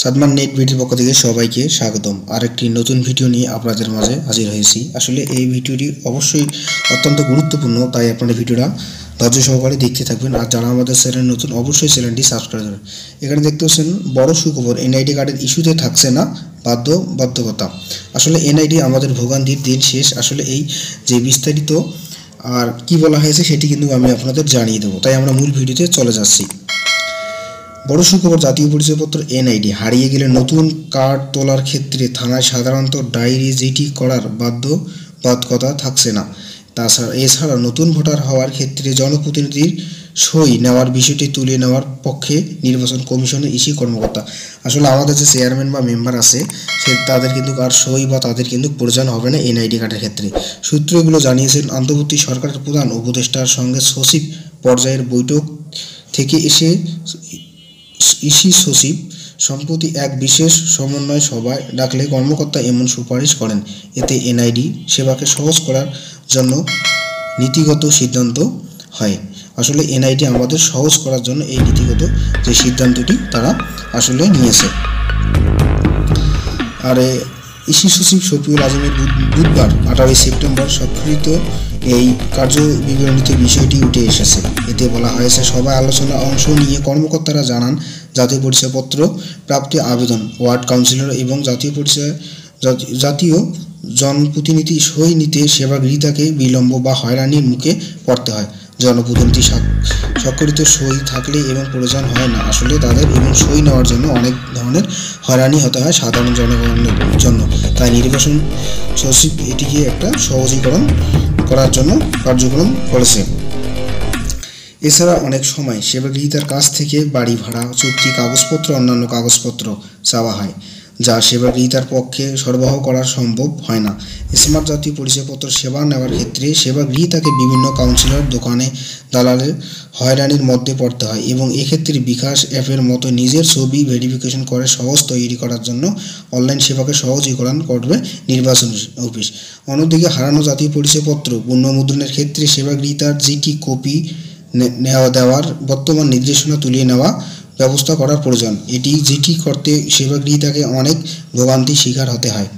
Sadman net ভিডিওর পক্ষ থেকে সবাইকে স্বাগতম। আরেকটি নতুন ভিডিও নিয়ে আপনাদের মাঝে হাজির হয়েছি। আসলে এই ভিডিওটি অবশ্যই অত্যন্ত গুরুত্বপূর্ণ, তাই আপনারা ভিডিওটা ধৈর্য সহকারে দেখতে থাকবেন। আর যারা আমাদের চ্যানেল নতুন অবশ্যই চ্যানেলটি সাবস্ক্রাইব করবেন। এখানে দেখতে পাচ্ছেন বড় সুখবর, এনআইডি কার্ডের ইস্যুতে থাকছে না বাধ্যবাধকতা। আসলে এনআইডি আমাদের ভোগান্তির দিন শেষ। আসলে এই যে বিস্তারিত আর কি বলা হয়েছে সেটি কিন্তু আমি আপনাদের জানিয়ে দেবো, তাই আমরা মূল ভিডিওতে চলে যাচ্ছি। বড় সুখবর, জাতীয় পরিচয়পত্র এনআইডি হারিয়ে গেলে নতুন কার্ড তোলার ক্ষেত্রে থানায় সাধারণত ডায়েরি জিটি করার বাধ্যবাধকতা থাকছে না। এছাড়া নতুন ভোটার হওয়ার ক্ষেত্রে জনপ্রতিনিধির সই নেওয়ার বিষয়টি তুলে নেওয়ার পক্ষে নির্বাচন কমিশনের ইসি কর্মকর্তা। আসলে আমাদের যে চেয়ারম্যান বা মেম্বার আছে তাদের কিন্তু আর সই বা তাদের কিন্তু প্রয়োজন হবে না এনআইডি কার্ডের ক্ষেত্রে। সূত্রগুলো জানিয়েছেন অন্তর্বর্তী সরকারের প্রধান উপদেষ্টার সঙ্গে সচিব পর্যায়ের বৈঠক থেকে এসে ইসি সচিব সম্প্রতি এক বিশেষ সমন্বয় সভায় ডাকলে কর্মকর্তা এমন সুপারিশ করেন। এতে এনআইডি সেবাকে সহজ করার জন্য নীতিগত সিদ্ধান্ত হয়। আসলে এনআইডি আমাদের সহজ করার জন্য এই নীতিগত যে সিদ্ধান্তটি তারা আসলে নিয়েছে। আর ইসি সচিব শফিউল আজমের বুধবার 18 সেপ্টেম্বর স্বাক্ষরিত এই কার্য বিবরণীতে বিষয়টি উঠে এসেছে। এতে বলা হয়েছে, সভায় আলোচনা অংশ নিয়ে কর্মকর্তারা জানান, জাতীয় পরিচয়পত্র প্রাপ্তি আবেদন, ওয়ার্ড কাউন্সিলর এবং জাতীয় জনপ্রতিনিধি সই নিতে সেবাগ্রহীতাকে বিলম্ব বা হয়রানির মুখে পড়তে হয়। জনপ্রতিনিধি স্বাক্ষরিত সই থাকলে এবং প্রয়োজন হয় না আসলে তাদের এবং সই নেওয়ার জন্য অনেক ধরনের হয়রানি হতে হয় সাধারণ জনগণের জন্য। তাই নির্বাচন সচিব এটিকে একটা সহজীকরণ করার জন্য কার্যক্রম করেছে। এছাড়া অনেক সময় সেবাগ্রহীতার কাছ থেকে বাড়ি ভাড়া, চুক্তি কাগজপত্র, অন্যান্য কাগজপত্র চাওয়া হয়, যা সেবাগ্রহীতার পক্ষে সরবরাহ করা সম্ভব হয় না। স্মার্ট জাতীয় পরিচয়পত্র সেবা নেওয়ার ক্ষেত্রে সেবাগ্রহীতাকে বিভিন্ন কাউন্সিলর, দোকানে, দালালের হয়রানির মধ্যে পড়তে হয় এবং এক্ষেত্রে বিকাশ অ্যাপের মতো নিজের ছবি ভেরিফিকেশন করে সহজ তৈরি করার জন্য অনলাইন সেবাকে সহজীকরণ করবে নির্বাচন অফিস। অন্যদিকে হারানো জাতীয় পরিচয়পত্র পুনর্মুদ্রণের ক্ষেত্রে সেবাগ্রহীতার জিটি কপি দেওয়ার বর্তমান নির্দেশনা তুলে নেওয়া ব্যবস্থা করার প্রয়োজন। এটি জিটি করতে সেবাগ্রহীতাকে অনেক ভোগান্তির শিকার হতে হয়।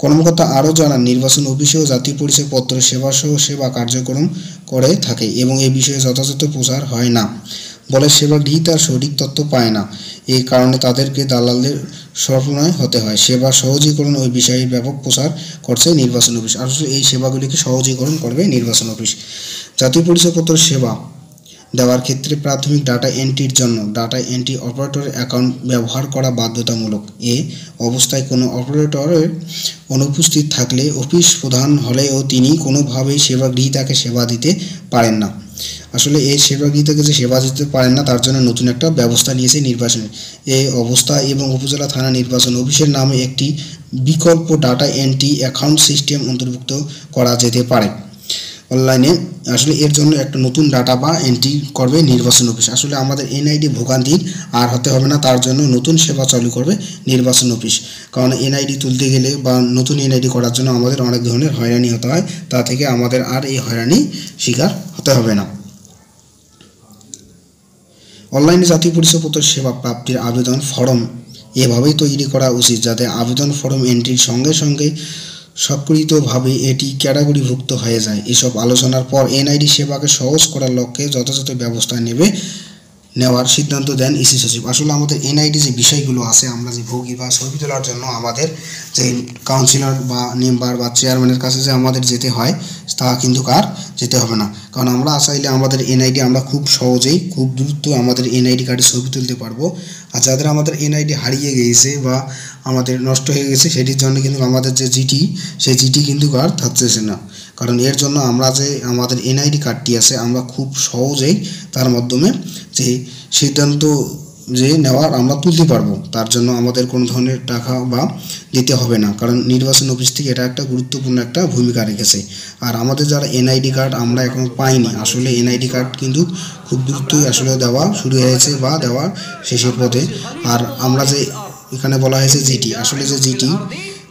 কর্মকর্তা আরও জানান, নির্বাচন অফিসেও জাতীয় পরিচয়পত্র সেবাসহ সেবা কার্যক্রম করে থাকে এবং এই বিষয়ে যথাযথ প্রচার হয় না বলে সেবাগ্রহীতার সঠিক তথ্য পায় না। এই কারণে তাদেরকে দালালদের শরণাপন্ন হতে হয়। সেবা সহজীকরণ ওই বিষয়ে ব্যাপক প্রচার করছে নির্বাচন অফিস। আসলে এই সেবাগুলিকে সহজীকরণ করবে নির্বাচন অফিস। জাতীয় পরিচয়পত্র সেবা দেওয়ার ক্ষেত্রে প্রাথমিক ডাটা এন্ট্রির জন্য ডাটা এন্ট্রি অপারেটরের অ্যাকাউন্ট ব্যবহার করা বাধ্যতামূলক। এ অবস্থায় কোনো অপারেটরের অনুপস্থিত থাকলে অফিস প্রধান হলেও তিনি কোনোভাবেই সেবাগ্রহীতাকে সেবা দিতে পারেন না। আসলে এই সেবাগ্রহীতাকে যে সেবা দিতে পারেন না তার জন্য নতুন একটা ব্যবস্থা নিয়েছে নির্বাচনে। এই অবস্থা এবং উপজেলা থানা নির্বাচন অফিসের নামে একটি বিকল্প ডাটা এন্ট্রি অ্যাকাউন্ট সিস্টেম অন্তর্ভুক্ত করা যেতে পারে অনলাইনে। আসলে এর জন্য একটা নতুন ডাটা বা এন্ট্রি করবে নির্বাচন অফিস। আসলে আমাদের এনআইডি ভোগান্তির আর হতে হবে না, তার জন্য নতুন সেবা চালু করবে নির্বাচন অফিস। কারণ এনআইডি তুলতে গেলে বা নতুন এনআইডি করার জন্য আমাদের অনেক ধরনের হয়রানি হতে হয়, তা থেকে আমাদের আর এই হয়রানি শিকার হতে হবে না। অনলাইনে জাতীয় পরিচয়পত্র সেবা প্রাপ্তির আবেদন ফর্ম এভাবেই তৈরি করা উচিত যাতে আবেদন ফর্ম এন্ট্রির সঙ্গে সঙ্গে স্বীকৃতভাবে এটি ক্যাটাগরিভুক্ত হয়ে যায়। এসব আলোচনার পর এনআইডি সেবাকে সহজ করার লক্ষ্যে যথাযথ ব্যবস্থা নেওয়ার সিদ্ধান্ত দেন ইসি সচিব। আসলে আমাদের এনআইডি যে বিষয়গুলো আছে, আমরা যে ভোগী বা ছবি তোলার জন্য আমাদের যে কাউন্সিলর বা মেম্বার বা চেয়ারম্যানের কাছে যে আমাদের যেতে হয় তা কিন্তু আর যেতে হবে না। কারণ আমরা চাইলে আমাদের এনআইডি আমরা খুব সহজেই খুব দ্রুত আমাদের এনআইডি কার্ডের ছবি তুলতে পারবো। আর যাদের আমাদের এনআইডি হারিয়ে গিয়েছে বা আমাদের নষ্ট হয়ে গেছে সেটির জন্য কিন্তু আমাদের যে জিটি সেই জিটি কিন্তু আর থাকতেছে না। কারণ এর জন্য আমরা যে আমাদের এনআইডি কার্ডটি আছে আমরা খুব সহজেই তার মাধ্যমে যে সিদ্ধান্ত যে নেওয়ার আমরা তুলতে পারবো। তার জন্য আমাদের কোনো ধরনের টাকা বা দিতে হবে না, কারণ নির্বাচন অফিস থেকে এটা একটা গুরুত্বপূর্ণ একটা ভূমিকা রেখেছে। আর আমাদের যারা এনআইডি কার্ড আমরা এখনও পাইনি, আসলে এনআইডি কার্ড কিন্তু খুব দ্রুতই আসলে দেওয়া শুরু হয়েছে বা দেওয়ার শেষের পথে। আর আমরা যে এখানে বলা হয়েছে জিটি, আসলে যে জিটি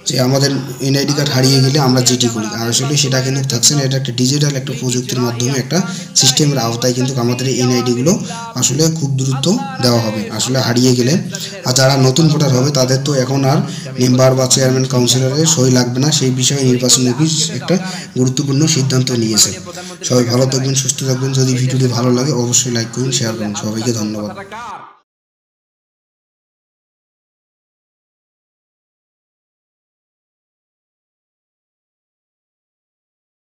যে আমাদের এনআইডি কার্ড হারিয়ে গেলে আমরা যেটি করি, আর আসলে সেটা কিন্তু থাকছে না। এটা একটা ডিজিটাল একটা প্রযুক্তির মাধ্যমে একটা সিস্টেমের আওতায় কিন্তু আমাদের এনআইডিগুলো আসলে খুব দ্রুত দেওয়া হবে আসলে হারিয়ে গেলে। আর যারা নতুন ভোটার হবে তাদের তো এখন আর মেম্বার বা চেয়ারম্যান কাউন্সিলরের সই লাগবে না, সেই বিষয়ে নির্বাচন অফিস একটা গুরুত্বপূর্ণ সিদ্ধান্ত নিয়েছে। সবাই ভালো থাকবেন, সুস্থ থাকবেন। যদি ভিডিওটি ভালো লাগে অবশ্যই লাইক করুন, শেয়ার করুন। সবাইকে ধন্যবাদ।